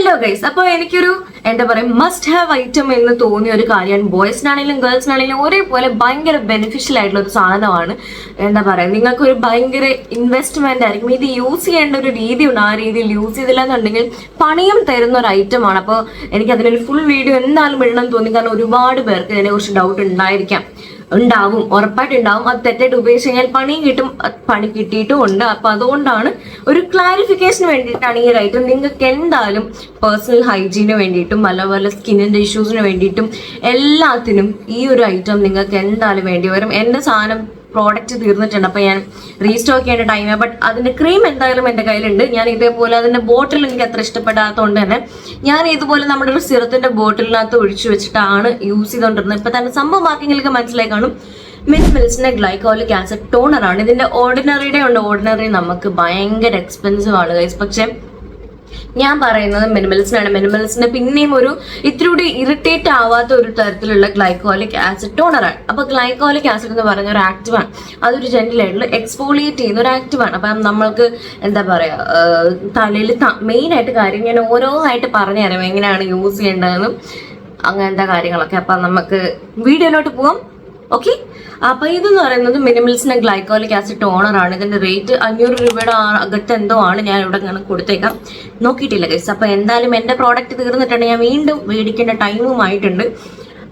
Hello guys, അപ്പോൾ എനിക്കൊരു എന്താ പറയുക മസ്റ്റ് ഹാവ് ഐറ്റം എന്ന് തോന്നിയ ഒരു കാര്യമാണ്. ബോയ്സിനാണെങ്കിലും ഗേൾസിനാണെങ്കിലും ഒരേപോലെ ഭയങ്കര ബെനിഫിഷ്യൽ ആയിട്ടുള്ള ഒരു സാധനമാണ്. എന്താ പറയുക, നിങ്ങൾക്കൊരു ഭയങ്കര ഇൻവെസ്റ്റ്മെന്റ് ആയിരിക്കും. ഇത് യൂസ് ചെയ്യേണ്ട ഒരു രീതിയുണ്ട്. ആ രീതിയിൽ യൂസ് ചെയ്തില്ല എന്നുണ്ടെങ്കിൽ പണിയും തരുന്ന ഒരു ഐറ്റമാണ്. അപ്പോൾ എനിക്ക് അതിനൊരു ഫുൾ വീഡിയോ എന്തായാലും ഇടണം തോന്നി. കാരണം ഒരുപാട് പേർക്ക് ഇതിനെക്കുറിച്ച് ഡൗട്ട് ഉണ്ടാവും, ഉറപ്പായിട്ടുണ്ടാവും. അത് തെറ്റായിട്ട് ഉപയോഗിച്ച് കഴിഞ്ഞാൽ പണിയും കിട്ടും, പണി കിട്ടിയിട്ടും ഉണ്ട്. അപ്പൊ അതുകൊണ്ടാണ് ഒരു ക്ലാരിഫിക്കേഷന് വേണ്ടിയിട്ടാണ് ഈ ഒരു ഐറ്റം. നിങ്ങൾക്ക് എന്തായാലും പേഴ്സണൽ ഹൈജീന് വേണ്ടിയിട്ടും പല സ്കിന്നിന്റെ ഇഷ്യൂസിന് വേണ്ടിയിട്ടും എല്ലാത്തിനും ഈ ഒരു ഐറ്റം നിങ്ങൾക്ക് എന്തായാലും വേണ്ടി വരും. എന്റെ സാധനം പ്രോഡക്റ്റ് തീർന്നിട്ടുണ്ട്, അപ്പൊ ഞാൻ റീസ്റ്റോക്ക് ചെയ്യേണ്ട ടൈം. ബട്ട് അതിന്റെ ക്രീം എന്തായാലും എന്റെ കയ്യിലുണ്ട്. ഞാൻ ഇതേപോലെ അതിന്റെ ബോട്ടിൽ എനിക്ക് അത്ര ഇഷ്ടപ്പെടാത്തതുകൊണ്ട് തന്നെ ഞാൻ ഇതുപോലെ നമ്മുടെ ഒരു സിറത്തിന്റെ ബോട്ടിലിനകത്ത് ഒഴിച്ചു വെച്ചിട്ടാണ് യൂസ് ചെയ്തുകൊണ്ടിരുന്നത്. ഇപ്പൊ തന്നെ സംഭവം ആർക്കെങ്കിലും മനസ്സിലായി കാണും. മിനിമലിസ്റ്റിന്റെ ഗ്ലൈക്കോളിക് ആസിഡ് ടോണർ ആണ്. ഇതിന്റെ ഓർഡിനറിയുടെ ഉണ്ട്. ഓർഡിനറി നമുക്ക് ഭയങ്കര എക്സ്പെൻസീവ് ആണ് ഗൈസ്. പക്ഷെ ഞാൻ പറയുന്നത് മിനിമലിസ്റ്റിനാണ്. മിനിമലിസ്റ്റിന് പിന്നെയും ഒരു ഇത്തിരി ഇറിറ്റേറ്റ് ആവാത്ത ഒരു തരത്തിലുള്ള ഗ്ലൈക്കോളിക് ആസിഡ് ടോണറാണ്. അപ്പൊ ഗ്ലൈക്കോളിക് ആസിഡ് എന്ന് പറയുന്ന ഒരു ആക്റ്റീവാണ്. അതൊരു ജെന്റിലായിട്ടുള്ള എക്സ്ഫോളിയേറ്റ് ചെയ്യുന്ന ഒരു ആക്റ്റീവാണ്. അപ്പം നമ്മൾക്ക് എന്താ പറയാ, തലയിൽ മെയിൻ ആയിട്ട് കാര്യം ഞാൻ ഓരോന്നായിട്ട് പറഞ്ഞു തരാം എങ്ങനെയാണ് യൂസ് ചെയ്യേണ്ടതെന്നും അങ്ങനത്തെ കാര്യങ്ങളൊക്കെ. അപ്പൊ നമുക്ക് വീഡിയോയിലോട്ട് പോവാം. ഓക്കെ, അപ്പൊ ഇതെന്ന് പറയുന്നത് മിനിമലിസ്റ്റിന്റെ ഗ്ലൈക്കോളിക് ആസിഡ് ടോണർ ആണ്. ഇതിന്റെ റേറ്റ് 500 രൂപയുടെ അകത്ത് എന്തോ ആണ്. ഞാൻ ഇവിടെ ഇങ്ങനെ കൊടുത്തേക്കാം, നോക്കിയിട്ടില്ല ഗൈസ്. അപ്പൊ എന്തായാലും എന്റെ പ്രോഡക്റ്റ് തീർന്നിട്ടുണ്ട്, ഞാൻ വീണ്ടും മേടിക്കേണ്ട ടൈമും ആയിട്ടുണ്ട്.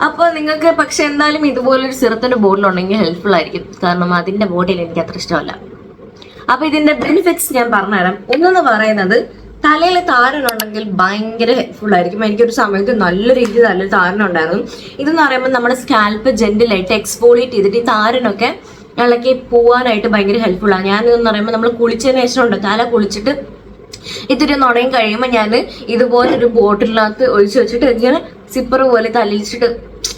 അപ്പോൾ നിങ്ങൾക്ക് പക്ഷെ എന്തായാലും ഇതുപോലൊരു സിറത്തിന്റെ ബോട്ടിൽ ഉണ്ടെങ്കിൽ ഹെൽപ്ഫുൾ ആയിരിക്കും. കാരണം അതിന്റെ ബോട്ടിൽ എനിക്ക് അത്ര ഇഷ്ടമല്ല. അപ്പൊ ഇതിന്റെ ബെനിഫിറ്റ്സ് ഞാൻ പറഞ്ഞുതരാം. ഒന്നെന്ന് പറയുന്നത്, തലയിൽ താരനുണ്ടെങ്കിൽ ഭയങ്കര ഹെൽപ്ഫുൾ ആയിരിക്കും. എനിക്കൊരു സമയത്ത് നല്ല രീതിയിൽ തലയിൽ താരനുണ്ടായിരുന്നു. ഇതെന്ന് പറയുമ്പോൾ നമ്മുടെ സ്കാൽപ്പ് ജെന്റിലായിട്ട് എക്സ്ഫോളിയേറ്റ് ചെയ്തിട്ട് ഈ താരനൊക്കെ ഇളക്കി പോവാനായിട്ട് ഭയങ്കര ഹെൽപ്ഫുൾ ആണ്. ഞാനിതെന്ന് പറയുമ്പോൾ നമ്മൾ കുളിച്ചതിന് ശേഷം ഉണ്ട്, തല കുളിച്ചിട്ട് ഇത്തിരി നുണയും കഴിയുമ്പോൾ ഞാൻ ഇതുപോലെ ഒരു ബോട്ടിലിനകത്ത് ഒഴിച്ചു വെച്ചിട്ട് ഇങ്ങനെ സിപ്പർ പോലെ തലയിച്ചിട്ട്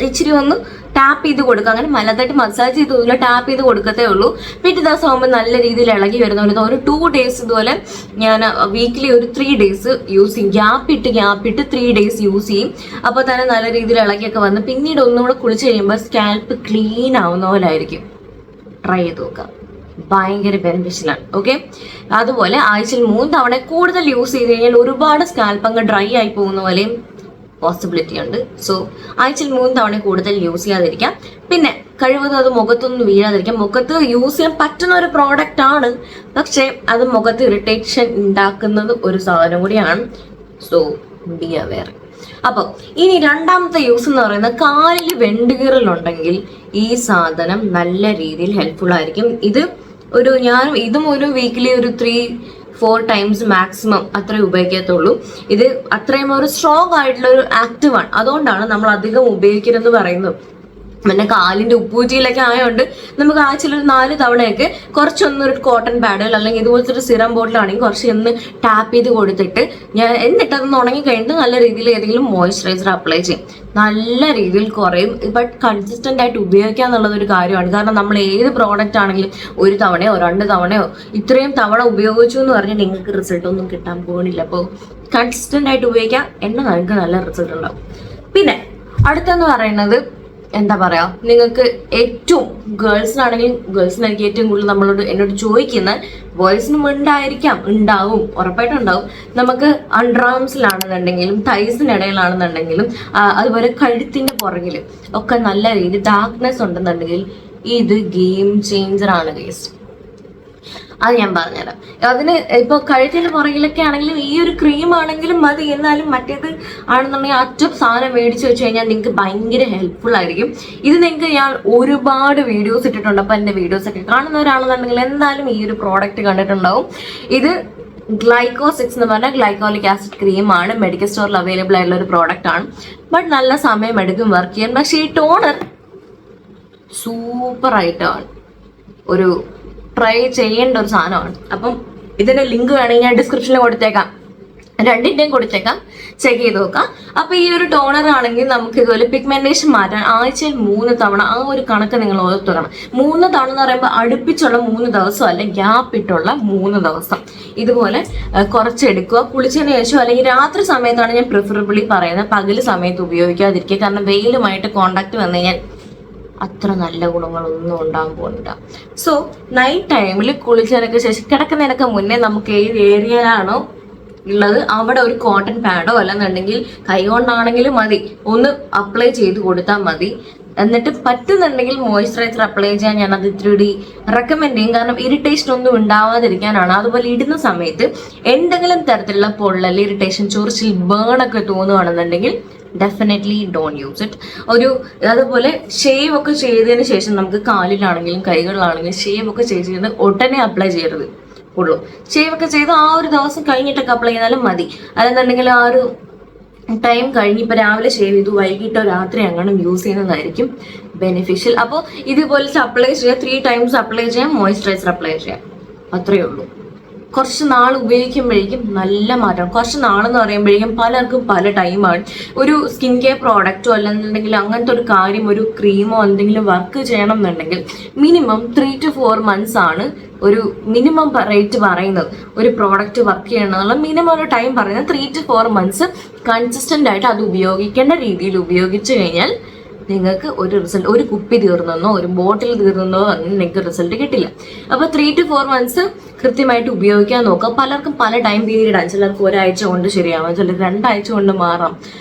ഇച്ചിരി ഒന്ന് ടാപ്പ് ചെയ്ത് കൊടുക്കുക. അങ്ങനെ മലത്തായിട്ട് മസാജ് ചെയ്ത് ടാപ്പ് ചെയ്ത് കൊടുക്കത്തേ ഉള്ളൂ. പിറ്റേ ദിവസം ആകുമ്പോൾ നല്ല രീതിയിൽ ഇളകി വരുന്ന പോലെ ഒരു 2 ഡേയ്സ് ഇതുപോലെ ഞാൻ വീക്കിലി ഒരു 3 ഡേയ്സ് യൂസ് ചെയ്യും. ഗ്യാപ്പിട്ട് 3 ഡേയ്സ് യൂസ് ചെയ്യും. അപ്പോൾ തന്നെ നല്ല രീതിയിൽ ഇളകിയൊക്കെ വന്ന് പിന്നീട് ഒന്നുകൂടെ കുളിച്ച് കഴിയുമ്പോൾ സ്കാൽപ്പ് ക്ലീൻ ആവുന്ന പോലെ ആയിരിക്കും. ട്രൈ ചെയ്ത് നോക്കാം, ഭയങ്കര ബെനിഫിഷ്യലാണ്. ഓക്കെ, അതുപോലെ ആഴ്ചയിൽ 3 തവണ കൂടുതൽ യൂസ് ചെയ്ത് കഴിഞ്ഞാൽ ഒരുപാട് സ്കാൽപ്പ് അങ്ങ് ഡ്രൈ ആയി പോകുന്ന പോലെയും പോസിബിലിറ്റി ഉണ്ട്. സോ ആഴ്ചയിൽ 3 തവണ കൂടുതൽ യൂസ് ചെയ്യാതിരിക്കാം. പിന്നെ കഴിവതും അത് മുഖത്തൊന്നും വീഴാതിരിക്കാം. മുഖത്ത് യൂസ് ചെയ്യാൻ പറ്റുന്ന ഒരു പ്രോഡക്റ്റ് ആണ്, പക്ഷെ അത് മുഖത്ത് ഇറിറ്റേഷൻ ഉണ്ടാക്കുന്നത് ഒരു സാധനം കൂടിയാണ്. So be aware. അപ്പൊ ഇനി രണ്ടാമത്തെ യൂസ് എന്ന് പറയുന്നത്, കാലിൽ വെണ്ടുകീറലുണ്ടെങ്കിൽ ഈ സാധനം നല്ല രീതിയിൽ ഹെൽപ്ഫുൾ ആയിരിക്കും. ഇതും ഒരു വീക്കിലി ഒരു 3-4 ടൈംസ് മാക്സിമം അത്രേ ഉപയോഗിക്കത്തുള്ളൂ. ഇത് അത്രയും ഒരു സ്ട്രോങ് ആയിട്ടുള്ള ഒരു ആക്റ്റീവാണ്. അതുകൊണ്ടാണ് നമ്മൾ അധികം ഉപയോഗിക്കരുതെന്ന് പറയുന്നത്. പിന്നെ കാലിന്റെ ഉപ്പൂറ്റിയിലൊക്കെ ആയതുകൊണ്ട് നമുക്ക് ആഴ്ചയിൽ ഒരു 4 തവണയൊക്കെ കുറച്ചൊന്നൊരു കോട്ടൺ പാഡിൽ അല്ലെങ്കിൽ ഇതുപോലത്തെ ഒരു സിറം ബോട്ടിലാണെങ്കിൽ കുറച്ചൊന്ന് ടാപ്പ് ചെയ്ത് കൊടുത്തിട്ട് എന്നിട്ട് അതൊന്ന് ഉണങ്ങി കഴിഞ്ഞിട്ട് നല്ല രീതിയിൽ ഏതെങ്കിലും മോയ്സ്ചറൈസർ അപ്ലൈ ചെയ്യും. നല്ല രീതിയിൽ കുറയും. ബട്ട് കൺസിസ്റ്റന്റ് ആയിട്ട് ഉപയോഗിക്കുക എന്നുള്ളത് ഒരു കാര്യമാണ്. കാരണം നമ്മൾ ഏത് പ്രോഡക്റ്റ് ആണെങ്കിലും 1 തവണയോ 2 തവണയോ ഇത്രയും തവണ ഉപയോഗിച്ചു എന്ന് പറഞ്ഞാൽ നിങ്ങൾക്ക് റിസൾട്ട് ഒന്നും കിട്ടാൻ പോകുന്നില്ല. അപ്പോൾ കൺസിസ്റ്റന്റ് ആയിട്ട് ഉപയോഗിക്കാം, എന്നാൽ നിങ്ങൾക്ക് നല്ല റിസൾട്ട് ഉണ്ടാവും. പിന്നെ അടുത്തെന്ന് പറയുന്നത്, എന്താ പറയാ, നിങ്ങൾക്ക് ഏറ്റവും ഗേൾസിനാണെങ്കിൽ ഏറ്റവും കൂടുതൽ എന്നോട് ചോദിക്കുന്ന, ബോയ്സിനും ഉണ്ടാവും, ഉറപ്പായിട്ടും ഉണ്ടാവും. നമുക്ക് അണ്ടർ ആംസിലാണെന്നുണ്ടെങ്കിലും ടൈസിനിടയിലാണെന്നുണ്ടെങ്കിലും അതുപോലെ കഴുത്തിന്റെ പുറകിൽ ഒക്കെ നല്ല രീതിയിൽ ഡാർക്ക്നെസ് ഉണ്ടെന്നുണ്ടെങ്കിൽ ഇത് ഗെയിം ചേഞ്ചർ ആണ് ഗൈസ്. അത് ഞാൻ പറഞ്ഞുതരാം. അതിന് ഇപ്പൊ കഴുത്തിന്റെ പുറകിലൊക്കെ ആണെങ്കിലും ഈ ഒരു ക്രീം ആണെങ്കിലും മതി. എന്നാലും മറ്റേത് ആണെന്നുണ്ടെങ്കിൽ സാധനം മേടിച്ചു വെച്ച് കഴിഞ്ഞാൽ നിങ്ങൾക്ക് ഭയങ്കര ഹെൽപ്ഫുൾ ആയിരിക്കും. ഇത് നിങ്ങൾക്ക് ഞാൻ ഒരുപാട് വീഡിയോസ് ഇട്ടിട്ടുണ്ട്. അപ്പൊ എന്റെ വീഡിയോസ് ഒക്കെ കാണുന്നവരാണെന്നുണ്ടെങ്കിൽ എന്തായാലും ഈ ഒരു പ്രോഡക്റ്റ് കണ്ടിട്ടുണ്ടാവും. ഇത് Glyco6 എന്ന് പറഞ്ഞാൽ ഗ്ലൈക്കോളിക് ആസിഡ് ക്രീമാണ്. മെഡിക്കൽ സ്റ്റോറിൽ അവൈലബിൾ ആയിട്ടുള്ള ഒരു പ്രോഡക്റ്റ് ആണ്. ബട്ട് നല്ല സമയം എടുക്കും വർക്ക് ചെയ്യാൻ. പക്ഷെ ഈ ടോണർ സൂപ്പർ ആയിട്ടാണ്, ഒരു ട്രൈ ചെയ്യേണ്ട ഒരു സാധനമാണ്. അപ്പം ഇതിന്റെ ലിങ്ക് വേണമെങ്കിൽ ഞാൻ ഡിസ്ക്രിപ്ഷനിൽ കൊടുത്തേക്കാം, രണ്ടിന്റെയും കൊടുത്തേക്കാം, ചെക്ക് ചെയ്ത് നോക്കാം. അപ്പൊ ഈ ഒരു ടോണർ ആണെങ്കിൽ നമുക്ക് ഇതുപോലെ പിഗ്മെന്റേഷൻ മാറ്റാൻ ആഴ്ചയിൽ 3 തവണ, ആ ഒരു കണക്ക് നിങ്ങൾ ഓർത്ത് വെക്കണം. 3 തവണ എന്ന് പറയുമ്പോൾ അടുപ്പിച്ചുള്ള 3 ദിവസം അല്ല, ഗ്യാപ്പിട്ടുള്ള 3 ദിവസം ഇതുപോലെ കുറച്ചെടുക്കുക. കുളിച്ചതിന് ശേഷം അല്ലെങ്കിൽ രാത്രി സമയത്താണ് ഞാൻ പ്രിഫറബിളി പറയുന്നത്. പകല് സമയത്ത് ഉപയോഗിക്കാതിരിക്കുക. കാരണം വെയിലുമായിട്ട് കോണ്ടാക്ട് വന്നു കഴിഞ്ഞാൽ അത്ര നല്ല ഗുണങ്ങളൊന്നും ഉണ്ടാകാൻ പോകുന്നില്ല. സോ നൈറ്റ് ടൈമിൽ കുളിച്ചതിനൊക്കെ ശേഷം കിടക്കുന്നതിനൊക്കെ മുന്നേ നമുക്ക് ഏത് ഏരിയയിലാണോ ഉള്ളത് അവിടെ ഒരു കോട്ടൺ പാഡോ അല്ലെന്നുണ്ടെങ്കിൽ കൈ കൊണ്ടാണെങ്കിലും മതി, ഒന്ന് അപ്ലൈ ചെയ്ത് കൊടുത്താൽ മതി. എന്നിട്ട് പറ്റുന്നുണ്ടെങ്കിൽ മോയ്സ്ചറൈസർ അപ്ലൈ ചെയ്യാൻ ഞാൻ അത് ഇത്തിരി റെക്കമെൻഡ് ചെയ്യും. കാരണം ഇറിറ്റേഷൻ ഒന്നും ഉണ്ടാവാതിരിക്കാനാണ്. അതുപോലെ ഇടുന്ന സമയത്ത് എന്തെങ്കിലും തരത്തിലുള്ള പൊള്ളൽ, ഇറിറ്റേഷൻ, ചൊറിച്ചിൽ, ബേൺ ഒക്കെ തോന്നുകയാണെന്നുണ്ടെങ്കിൽ ഡെഫിനറ്റ്ലി ഡോണ്ട് യൂസ് ഇറ്റ്. അതുപോലെ ഷേവ് ഒക്കെ ചെയ്തതിന് ശേഷം നമുക്ക് കാലിലാണെങ്കിലും കൈകളിലാണെങ്കിലും ഷേവ് ഒക്കെ ചെയ്ത് ഉടനെ അപ്ലൈ ചെയ്യരുത് ഉള്ളൂ. ഷേവ് ഒക്കെ ചെയ്ത് ആ ഒരു ദിവസം കഴിഞ്ഞിട്ടൊക്കെ അപ്ലൈ ചെയ്താലും മതി. അല്ലെന്നുണ്ടെങ്കിൽ ആ ഒരു ടൈം കഴിഞ്ഞ് ഇപ്പൊ രാവിലെ ഷേവ് ചെയ്തു വൈകിട്ടോ രാത്രി അങ്ങനെ യൂസ് ചെയ്യുന്നതായിരിക്കും ബെനിഫിഷ്യൽ. അപ്പോൾ ഇതുപോലെ അപ്ലൈ ചെയ്യാം, 3 times അപ്ലൈ ചെയ്യാം, മോയ്സ്ചറൈസർ അപ്ലൈ ചെയ്യാം, അത്രയേ ഉള്ളൂ. കുറച്ച് നാൾ ഉപയോഗിക്കുമ്പോഴേക്കും നല്ല മാറ്റം. കുറച്ച് നാളെന്ന് പറയുമ്പോഴേക്കും പലർക്കും പല ടൈമാണ്. ഒരു സ്കിൻ കെയർ പ്രോഡക്റ്റോ അല്ലെന്നുണ്ടെങ്കിൽ അങ്ങനത്തെ ഒരു കാര്യം, ഒരു ക്രീമോ എന്തെങ്കിലും വർക്ക് ചെയ്യണം എന്നുണ്ടെങ്കിൽ മിനിമം 3 to 4 months ആണ് ഒരു മിനിമം റേറ്റ് പറയുന്നത്. ഒരു പ്രോഡക്റ്റ് വർക്ക് ചെയ്യണമെന്നുള്ള മിനിമം ഒരു ടൈം പറയുന്നത് 3 to 4 months കൺസിസ്റ്റന്റ് ആയിട്ട് അത് ഉപയോഗിക്കേണ്ട രീതിയിൽ ഉപയോഗിച്ചു കഴിഞ്ഞാൽ നിങ്ങൾക്ക് ഒരു റിസൾട്ട്, ഒരു കുപ്പി തീർന്നെന്നോ ഒരു ബോട്ടിൽ തീർന്നെന്നോ നിങ്ങൾക്ക് റിസൾട്ട് കിട്ടില്ല. അപ്പോൾ 3 to 4 months കൃത്യമായിട്ട് ഉപയോഗിക്കാൻ നോക്കുക. പലർക്കും പല ടൈം പീരീഡാണ്. ചിലർക്ക് 1 ആഴ്ച കൊണ്ട് ശരിയാവാം, ചിലർക്ക് 2 ആഴ്ച കൊണ്ട് മാറാം.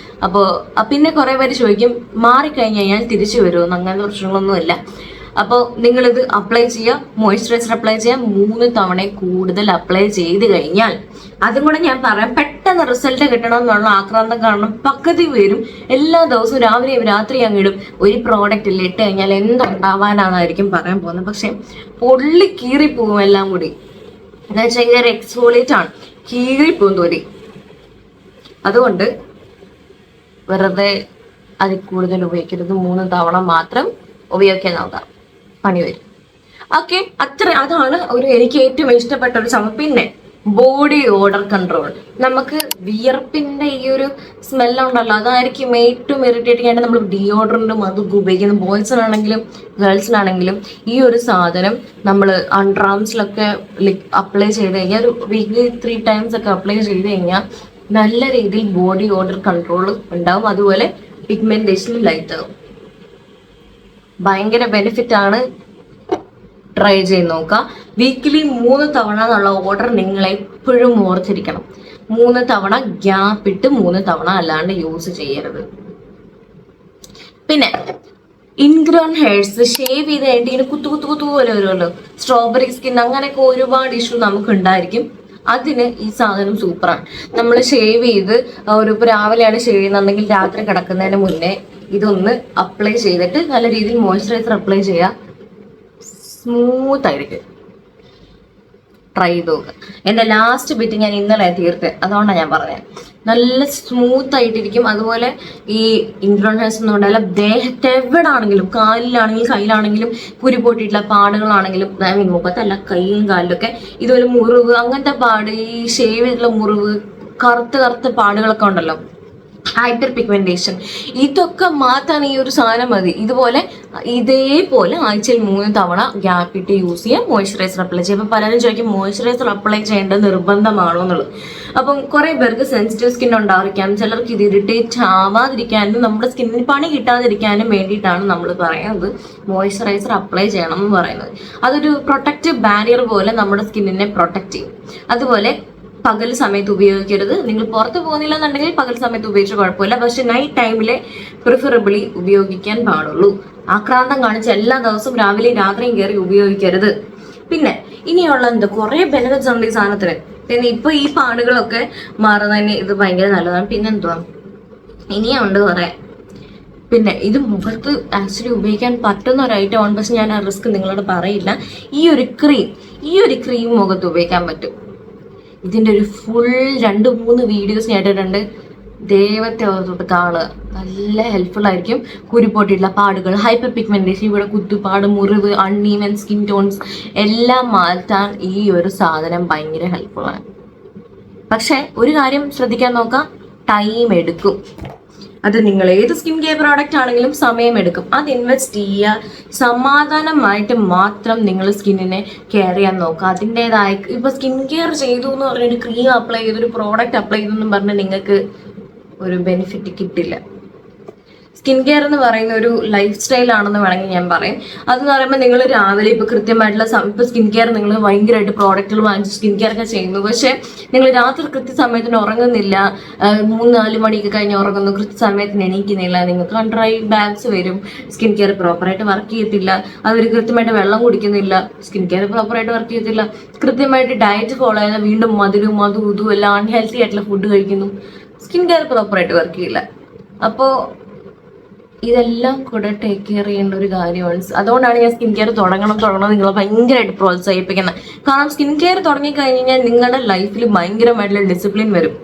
അപ്പോൾ പിന്നെ കുറേ പേര് ചോദിക്കും മാറിക്കഴിഞ്ഞ് കഴിഞ്ഞാൽ തിരിച്ചു വരുമെന്ന്. അങ്ങനത്തെ പ്രശ്നങ്ങളൊന്നുമില്ല. അപ്പോൾ നിങ്ങളിത് അപ്ലൈ ചെയ്യുക, മോയ്സ്ചറൈസർ അപ്ലൈ ചെയ്യുക, 3 തവണ കൂടുതൽ അപ്ലൈ ചെയ്ത് കഴിഞ്ഞാൽ, അതും കൂടെ ഞാൻ പറയാം, പെട്ടെന്ന് റിസൾട്ട് കിട്ടണം എന്നുള്ള ആക്രാന്തം കാരണം പകുതി പേരും എല്ലാ ദിവസവും രാവിലെയും രാത്രി അങ്ങിടും. ഒരു പ്രോഡക്റ്റിൽ ഇട്ട് കഴിഞ്ഞാൽ എന്തുണ്ടാവാനായിരിക്കും പറയാൻ പോകുന്നത്. പക്ഷെ പൊള്ളി കീറിപ്പോവും എല്ലാം കൂടി. എന്ന് വെച്ചാൽ ഇതൊരു എക്സ്ഫോളിയേറ്റ് ആണ്, കീറിപ്പോവും തൊലി. അതുകൊണ്ട് വെറുതെ അതിൽ കൂടുതൽ ഉപയോഗിക്കരുത്. 3 തവണ മാത്രം ഉപയോഗിക്കാൻ നോക്കാം, പണി വരും. ഓക്കെ, അതാണ് എനിക്ക് ഏറ്റവും ഇഷ്ടപ്പെട്ട ഒരു സംഭവം. പിന്നെ ബോഡി ഓഡർ കൺട്രോൾ. നമുക്ക് വിയർപ്പിന്റെ ഈ ഒരു സ്മെല്ലുണ്ടല്ലോ, അതായിരിക്കും ഏറ്റവും ഇറിറ്റേറ്റിംഗ് ആയിട്ട് നമ്മൾ ഡിയോഡറൻറ്റും അതൊക്കെ ഉപയോഗിക്കുന്നത്. ബോയ്സിനാണെങ്കിലും ഗേൾസിനാണെങ്കിലും ഈ ഒരു സാധനം നമ്മൾ അണ്ടർ ആംസിലൊക്കെ അപ്ലൈ ചെയ്ത് കഴിഞ്ഞാൽ ഒരു വീക്ക്ലി 3 times ഒക്കെ അപ്ലൈ ചെയ്ത് കഴിഞ്ഞാൽ നല്ല രീതിയിൽ ബോഡി ഓഡർ കൺട്രോൾ ഉണ്ടാവും. അതുപോലെ പിഗ്മെന്റേഷനും ലൈറ്റ് ആവും. ഭയങ്കര ബെനിഫിറ്റ് ആണ്. ട്രൈ ചെയ്ത് നോക്കുക. വീക്കിലി 3 തവണ എന്നുള്ള ഓർഡർ നിങ്ങൾ എപ്പോഴും ഓർത്തിരിക്കണം. 3 തവണ ഗ്യാപ്പ് ഇട്ട് 3 തവണ അല്ലാണ്ട് യൂസ് ചെയ്യരുത്. പിന്നെ ഇൻഗ്രോൺ ഹെയർസ് ഷേവ് ചെയ്ത് കഴിഞ്ഞിട്ട് ഇങ്ങനെ കുത്തു പോലെ വരുമല്ലോ, സ്ട്രോബെറി സ്കിൻ, അങ്ങനെയൊക്കെ ഒരുപാട് ഇഷ്യൂ നമുക്ക് ഉണ്ടായിരിക്കും. അതിന് ഈ സാധനം സൂപ്പറാണ്. നമ്മൾ ഷേവ് ചെയ്ത് രാവിലെയാണ് ഷേവ് ചെയ്യുന്നുണ്ടെങ്കിൽ രാത്രി കിടക്കുന്നതിന് മുന്നേ ഇതൊന്ന് അപ്ലൈ ചെയ്തിട്ട് നല്ല രീതിയിൽ മോയ്സ്ചറൈസർ അപ്ലൈ ചെയ്യുക. സ്മൂത്ത് ആയിരിക്കും. ട്രൈ ചെയ്ത് നോക്കുക. എൻ്റെ ലാസ്റ്റ് ബിറ്റ് ഞാൻ ഇന്നലെ തീർത്ത്, അതുകൊണ്ടാണ് ഞാൻ പറഞ്ഞത്. നല്ല സ്മൂത്ത് ആയിട്ടിരിക്കും. അതുപോലെ ഈ ഇൻഗ്രോൺ ഹെയർസ് ഒന്നും ഉണ്ടായാലും ദേഹത്ത് എവിടാണെങ്കിലും, കാലിലാണെങ്കിലും കയ്യിലാണെങ്കിലും കുരുപൊട്ടിയിട്ടുള്ള പാടുകളാണെങ്കിലും, മുഖത്തല്ല കൈയും കാലിലൊക്കെ ഇതുപോലെ മുറിവ്, അങ്ങനത്തെ പാട്, ഈ ഷേവ് ചെയ്തിട്ടുള്ള മുറിവ്, കറുത്ത പാടുകളൊക്കെ ഉണ്ടല്ലോ, ഹൈപ്പർ പിഗ്മെന്റേഷൻ, ഇതൊക്കെ മാറ്റാൻ ഈ ഒരു സാധനം മതി. ഇതേപോലെ ആഴ്ചയിൽ 3 തവണ ഗ്യാപ്പ് ഇട്ട് യൂസ് ചെയ്യാം. മോയ്സ്ചറൈസർ അപ്ലൈ ചെയ്യാം. അപ്പം പലരും ചോദിക്കും മോയ്സ്ചറൈസർ അപ്ലൈ ചെയ്യേണ്ടത് നിർബന്ധമാണോ എന്നുള്ളത്. അപ്പം കുറെ പേർക്ക് സെൻസിറ്റീവ് സ്കിൻ ഉണ്ടായിരിക്കാം. ചിലർക്ക് ഇത് ഇറിറ്റേറ്റ് ആവാതിരിക്കാനും നമ്മുടെ സ്കിന്നിന് പണി കിട്ടാതിരിക്കാനും വേണ്ടിയിട്ടാണ് നമ്മൾ പറയുന്നത് മോയ്സ്ചറൈസർ അപ്ലൈ ചെയ്യണം എന്ന് പറയുന്നത്. അതൊരു പ്രൊട്ടക്റ്റീവ് ബാരിയർ പോലെ നമ്മുടെ സ്കിന്നിനെ പ്രൊട്ടക്റ്റ് ചെയ്യും. അതുപോലെ പകൽ സമയത്ത് ഉപയോഗിക്കരുത്. നിങ്ങൾ പുറത്ത് പോകുന്നില്ല എന്നുണ്ടെങ്കിൽ പകൽ സമയത്ത് ഉപയോഗിച്ച കുഴപ്പമില്ല. പക്ഷെ നൈറ്റ് ടൈമിലെ പ്രിഫറബിളി ഉപയോഗിക്കാൻ പാടുള്ളൂ. ആക്രാന്തം കാണിച്ച് എല്ലാ ദിവസവും രാവിലെയും രാത്രിയും കയറി ഉപയോഗിക്കരുത്. പിന്നെ ഇനിയുള്ള കുറെ ബെനിഫിറ്റ്സ് ഉണ്ട് ഈ സാധനത്തിന്. പിന്നെ ഇപ്പൊ ഈ പാടുകളൊക്കെ മാറുന്നതിന് ഇത് ഭയങ്കര നല്ലതാണ്. പിന്നെ ഇനിയുണ്ട് കുറെ. പിന്നെ ഇത് മുഖത്ത് ആക്ച്വലി ഉപയോഗിക്കാൻ പറ്റുന്ന ഒരു ഐറ്റമാണ്. പക്ഷെ ഞാൻ ആ റിസ്ക് നിങ്ങളോട് പറയില്ല. ഈ ഒരു ക്രീം മുഖത്ത് ഉപയോഗിക്കാൻ പറ്റും. ഇതിൻ്റെ ഒരു ഫുൾ 2-3 വീഡിയോസ് ഞാൻ ഇട്ടിട്ടുണ്ട്. ദൈവത്തെ ഓർത്തോട്ട് കാണുക, നല്ല ഹെൽപ്ഫുൾ ആയിരിക്കും. കുരുപൊട്ടിയിട്ടുള്ള പാടുകൾ, ഹൈപ്പർ പിഗ്മെന്റേഷൻ, ഇവിടെ കുത്തുപാട്, മുറിവ്, അൺഈവൻ സ്കിൻ ടോൺസ് എല്ലാം മാറ്റാൻ ഈ ഒരു സാധനം ഭയങ്കര ഹെൽപ്ഫുള്ളാണ്. പക്ഷെ ഒരു കാര്യം ശ്രദ്ധിക്കാൻ നോക്കാം, ടൈം എടുക്കും. അത് നിങ്ങൾ ഏത് സ്കിൻ കെയർ പ്രോഡക്റ്റ് ആണെങ്കിലും സമയമെടുക്കും. അത് ഇൻവെസ്റ്റ് ചെയ്യുക. സമാധാനമായിട്ട് മാത്രം നിങ്ങൾ സ്കിന്നിനെ കെയർ ചെയ്യാൻ നോക്കുക. അതിൻ്റെതായ ഇപ്പൊ സ്കിൻ കെയർ ചെയ്തു എന്ന് പറഞ്ഞൊരു ക്രീം അപ്ലൈ ചെയ്തു, ഒരു പ്രോഡക്റ്റ് അപ്ലൈ ചെയ്തെന്നും പറഞ്ഞ് നിങ്ങൾക്ക് ഒരു ബെനിഫിറ്റ് കിട്ടില്ല. സ്കിൻ കെയർ എന്ന് പറയുന്ന ഒരു ലൈഫ് സ്റ്റൈൽ ആണെന്ന് വേണമെങ്കിൽ ഞാൻ പറയും. അതെന്ന് പറയുമ്പോൾ നിങ്ങൾ രാവിലെ ഇപ്പോൾ കൃത്യമായിട്ടുള്ള ഇപ്പോൾ സ്കിൻ കെയർ നിങ്ങൾ ഭയങ്കരമായിട്ട് പ്രോഡക്റ്റുകൾ വാങ്ങിച്ച് സ്കിൻ കെയർ ഒക്കെ ചെയ്യുന്നു, പക്ഷേ നിങ്ങൾ രാത്രി കൃത്യസമയത്തിന് ഉറങ്ങുന്നില്ല, 3-4 മണിയൊക്കെ കഴിഞ്ഞ് ഉറങ്ങുന്നു, കൃത്യസമയത്തിന് എണീക്കുന്നില്ല, നിങ്ങൾക്ക് അണ്ടർ ഐ ബാഗ്സ് വരും, സ്കിൻ കെയർ പ്രോപ്പറായിട്ട് വർക്ക് ചെയ്യത്തില്ല, അവർ കൃത്യമായിട്ട് വെള്ളം കുടിക്കുന്നില്ല, സ്കിൻ കെയർ പ്രോപ്പറായിട്ട് വർക്ക് ചെയ്യത്തില്ല, കൃത്യമായിട്ട് ഡയറ്റ് ഫോളോ ചെയ്താൽ വീണ്ടും മധുരവും അതും ഇതും എല്ലാം അൺഹെൽത്തി ആയിട്ടുള്ള ഫുഡ് കഴിക്കുന്നു, സ്കിൻ കെയർ പ്രോപ്പറായിട്ട് വർക്ക് ചെയ്യില്ല. അപ്പോൾ ഇതെല്ലാം കൂടെ ടേക്ക് കെയർ ചെയ്യേണ്ട ഒരു കാര്യമാണ്. അതുകൊണ്ടാണ് ഞാൻ സ്കിൻ കെയർ തുടങ്ങണം നിങ്ങളെ ഭയങ്കരമായിട്ട് പ്രോത്സാഹിപ്പിക്കുന്നത്. കാരണം സ്കിൻ കെയർ തുടങ്ങിക്കഴിഞ്ഞ് കഴിഞ്ഞാൽ നിങ്ങളുടെ ലൈഫിൽ ഭയങ്കരമായിട്ടുള്ള ഡിസിപ്ലിൻ വരും.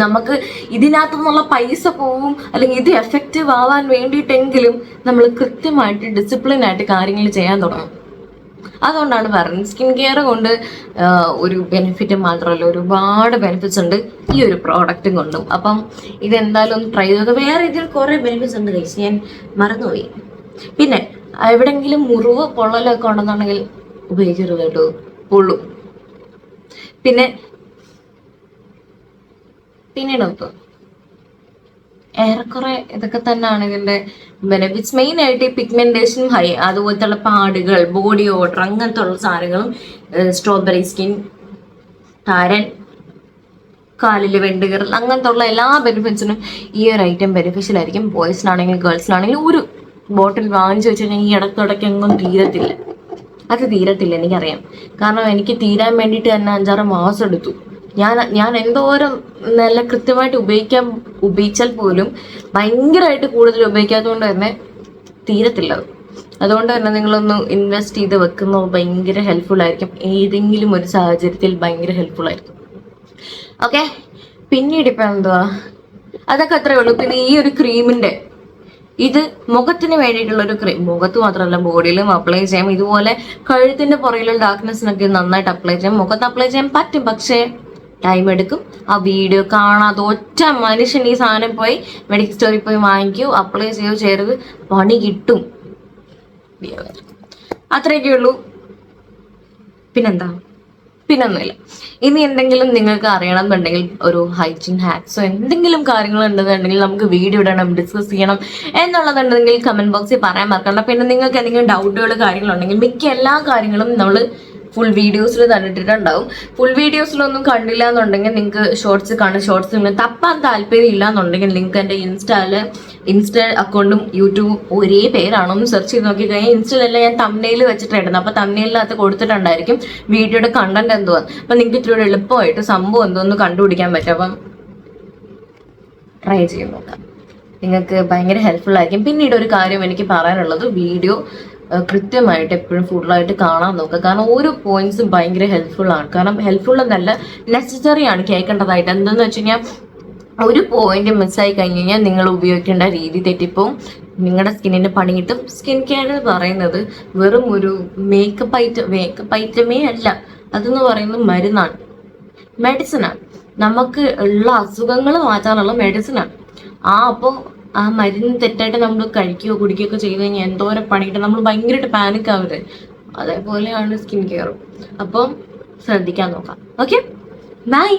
നമുക്ക് ഇതിനകത്തുനിന്നുള്ള പൈസ പോവും, അല്ലെങ്കിൽ ഇത് എഫക്റ്റീവ് ആവാൻ വേണ്ടിയിട്ടെങ്കിലും നമ്മൾ കൃത്യമായിട്ട് ഡിസിപ്ലിനായിട്ട് കാര്യങ്ങൾ ചെയ്യാൻ തുടങ്ങും. അതുകൊണ്ടാണ് പറയുന്നത് സ്കിൻ കെയർ കൊണ്ട് ഒരു ബെനിഫിറ്റ് മാത്രമല്ല, ഒരുപാട് ബെനിഫിറ്റ്സ് ഉണ്ട് ഈ ഒരു പ്രോഡക്റ്റും കൊണ്ടും. അപ്പം ഇതെന്തായാലും ഒന്ന് ട്രൈ ചെയ്ത്. വേറെ ഇതിൽ കുറേ ബെനിഫിറ്റ്സ് ഉണ്ട് കഴിച്ച് ഞാൻ മറന്നുപോയി. പിന്നെ എവിടെയെങ്കിലും മുറിവ് പൊള്ളലൊക്കെ ഉണ്ടെന്നുണ്ടെങ്കിൽ ഉപയോഗിക്കരുത് കേട്ടോ, പൊള്ളും. പിന്നീട് ഏറെക്കുറെ ഇതൊക്കെ തന്നെയാണ് ഇതിന്റെ ബെനിഫിറ്റ്സ്. മെയിൻ ആയിട്ട് ഈ പിഗ്മെന്റേഷൻ ഹൈ, അതുപോലത്തെ പാടുകൾ, ബോഡി ഓർഡർ, അങ്ങനത്തെ ഉള്ള സാധനങ്ങളും, സ്ട്രോബെറി സ്കിൻ, താരൻ, കാലില് വെണ്ടുകീറൽ, അങ്ങനത്തെ ഉള്ള എല്ലാ ബെനിഫിറ്റ്സിനും ഈ ഒരു ഐറ്റം ബെനിഫിഷ്യൽ ആയിരിക്കും. ബോയ്സിനാണെങ്കിലും ഗേൾസിനാണെങ്കിലും ഒരു ബോട്ടിൽ വാങ്ങിച്ചു വെച്ച് കഴിഞ്ഞാൽ ഈ ഇടയ്ക്കിടയ്ക്കെങ്ങും തീരത്തില്ല. അത് തീരത്തില്ല, എനിക്കറിയാം. കാരണം എനിക്ക് തീരാൻ വേണ്ടിയിട്ട് തന്നെ 5-6 മാസം എടുത്തു. ഞാൻ എന്തോരം നല്ല കൃത്യമായിട്ട് ഉപയോഗിച്ചാൽ പോലും ഭയങ്കരമായിട്ട് കൂടുതൽ ഉപയോഗിക്കാത്തതുകൊണ്ട് തന്നെ തീരത്തില്ല. അതുകൊണ്ട് തന്നെ നിങ്ങളൊന്ന് ഇൻവെസ്റ്റ് ചെയ്ത് വെക്കുന്നത് ഭയങ്കര ഹെൽപ്ഫുൾ ആയിരിക്കും. ഏതെങ്കിലും ഒരു സാഹചര്യത്തിൽ ഭയങ്കര ഹെൽപ്ഫുൾ ആയിരിക്കും. ഓക്കെ, പിന്നീട് ഇപ്പം എന്തുവാ, അതൊക്കെ അത്രേ ഉള്ളൂ. പിന്നെ ഈ ഒരു ക്രീമിന്റെ ഇത് മുഖത്തിന് വേണ്ടിയിട്ടുള്ള ഒരു ക്രീം, മുഖത്ത് മാത്രമല്ല ബോഡിയിലും അപ്ലൈ ചെയ്യാം. ഇതുപോലെ കഴുത്തിന്റെ പുറകിലുള്ള ഡാർക്ക്നെസ്സിനൊക്കെ നന്നായിട്ട് അപ്ലൈ ചെയ്യാം. മുഖത്ത് അപ്ലൈ ചെയ്യാൻ പറ്റും, പക്ഷേ ടൈം എടുക്കും. ആ വീഡിയോ കാണാതെ ഒറ്റ മനുഷ്യൻ ഈ സാധനം പോയി മെഡിക്കൽ സ്റ്റോറിൽ പോയി വാങ്ങിക്കൂ, അപ്ലൈ ചെയ്യരുത്, പണി കിട്ടും. അത്രയൊക്കെ ഉള്ളൂ. പിന്നൊന്നുമില്ല. ഇനി എന്തെങ്കിലും നിങ്ങൾക്ക് അറിയണമെന്നുണ്ടെങ്കിൽ, ഒരു ഹൈജീൻ ഹാക്സോ എന്തെങ്കിലും കാര്യങ്ങൾ ഉണ്ടെന്നുണ്ടെങ്കിൽ നമുക്ക് വീഡിയോ ഇടണം, ഡിസ്കസ് ചെയ്യണം എന്നുള്ളതുണ്ടെങ്കിൽ കമന്റ് ബോക്സിൽ പറയാൻ മറക്കണ്ട. പിന്നെ നിങ്ങൾക്ക് എന്തെങ്കിലും ഡൗട്ടുകൾ കാര്യങ്ങളുണ്ടെങ്കിൽ മിക്ക എല്ലാ കാര്യങ്ങളും നമ്മൾ ഫുൾ വീഡിയോസിൽ തന്നിട്ടുണ്ടാവും. ഫുൾ വീഡിയോസിലൊന്നും കണ്ടില്ല എന്നുണ്ടെങ്കിൽ നിങ്ങൾക്ക് ഷോർട്സ് കാണും. ഷോർട്സ് നിങ്ങൾ തപ്പാൻ താല്പര്യം ഇല്ല എന്നുണ്ടെങ്കിൽ നിങ്ങൾക്ക് എൻ്റെ ഇൻസ്റ്റ അക്കൗണ്ടും യൂട്യൂബും ഒരേ പേരാണോ ഒന്ന് സെർച്ച് ചെയ്ത് നോക്കി കഴിഞ്ഞാൽ ഇൻസ്റ്റയിലെല്ലാം ഞാൻ തംബ്നെയിൽ വെച്ചിട്ടായിരുന്നു. അപ്പോൾ തംബ്നെയിലിനകത്ത് കൊടുത്തിട്ടുണ്ടായിരിക്കും വീഡിയോയുടെ കണ്ടന്റ് എന്തുവാ. അപ്പം നിങ്ങൾക്ക് ഇത്തിരി എളുപ്പമായിട്ട് സംഭവം എന്തോന്ന് കണ്ടുപിടിക്കാൻ പറ്റും. അപ്പം ട്രൈ ചെയ്ത് നോക്കാം, നിങ്ങൾക്ക് ഭയങ്കര ഹെൽപ്ഫുൾ ആയിരിക്കും. പിന്നീട് ഒരു കാര്യം എനിക്ക് പറയാനുള്ളത്, വീഡിയോ കൃത്യമായിട്ട് എപ്പോഴും ഫുള്ളായിട്ട് കാണാൻ നോക്കുക. കാരണം ഓരോ പോയിന്റ്സും ഭയങ്കര ഹെൽപ്ഫുൾ ആണ്. കാരണം ഹെൽപ്ഫുൾ എന്നല്ല, നെസസറി ആണ് കേൾക്കേണ്ടതായിട്ട്. എന്താണെന്ന് വെച്ച് കഴിഞ്ഞാൽ ഒരു പോയിന്റ് മിസ്സായി കഴിഞ്ഞ് കഴിഞ്ഞാൽ നിങ്ങൾ ഉപയോഗിക്കേണ്ട രീതി തെറ്റിപ്പോവും, നിങ്ങളുടെ സ്കിന്നിന് പണി കിട്ടും. സ്കിൻ കെയർ എന്ന് പറയുന്നത് വെറും ഒരു മേക്കപ്പ് ഐറ്റമേ അല്ല, അതെന്ന് പറയുന്നത് മരുന്നാണ്, മെഡിസിനാണ്. നമുക്ക് ഉള്ള അസുഖങ്ങൾ മാറ്റാനുള്ള മെഡിസിനാണ്. അപ്പോൾ ആ മരുന്ന് തെറ്റായിട്ട് നമ്മൾ കഴിക്കുകയോ കുടിക്കുകയോ ഒക്കെ ചെയ്ത് കഴിഞ്ഞാൽ എന്തോരം പണിയിട്ട് നമ്മൾ ഭയങ്കരമായിട്ട് പാനിക് ആവരുത്. അതേപോലെയാണ് സ്കിൻ കെയറും. അപ്പം ശ്രദ്ധിക്കാൻ നോക്കാം. Okay, by.